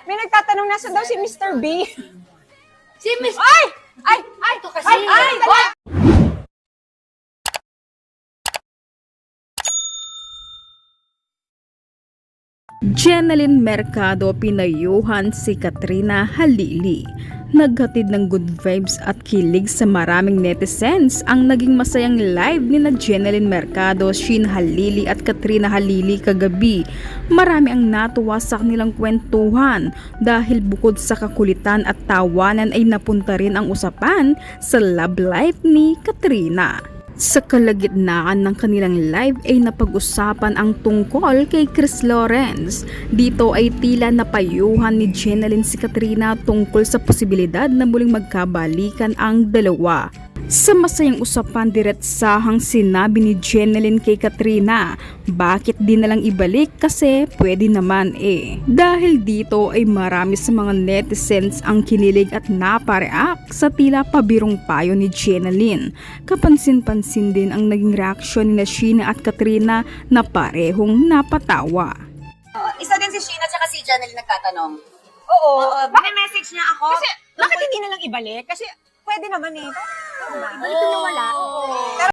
May nagtatanong nasa daw si Mr. B. Si Miss... Ay! Ay! Ay! Ito kasi. Ay! Ay! Jeneline Mercado pinayuhan si Katrina Halili. Naghatid ng good vibes at kilig sa maraming netizens ang naging masayang live ni na Jeneline Mercado, Shin Halili at Katrina Halili kagabi. Marami ang natuwa sa kanilang kwentuhan dahil bukod sa kakulitan at tawanan ay napunta rin ang usapan sa love life ni Katrina. Sa kalagitnaan ng kanilang live ay napag-usapan ang tungkol kay Chris Lawrence. Dito ay tila napayuhan ni Jeneline si Katrina tungkol sa posibilidad na muling magkabalikan ang dalawa. Sa masayang usapan, diretsahang sinabi ni Jeneline kay Katrina, bakit di nalang ibalik kasi pwede naman eh. Dahil dito ay marami sa mga netizens ang kinilig at napareact sa tila pabirong payo ni Jeneline. Kapansin-pansin din ang naging reaksyon ni Sheena at Katrina na parehong napatawa. Isa din si Sheena at si Janelle nagtatanong. Oo. Message niya ako. Kasi, bakit hindi na lang ibalik? Kasi, pwede naman eh. Ito na wala.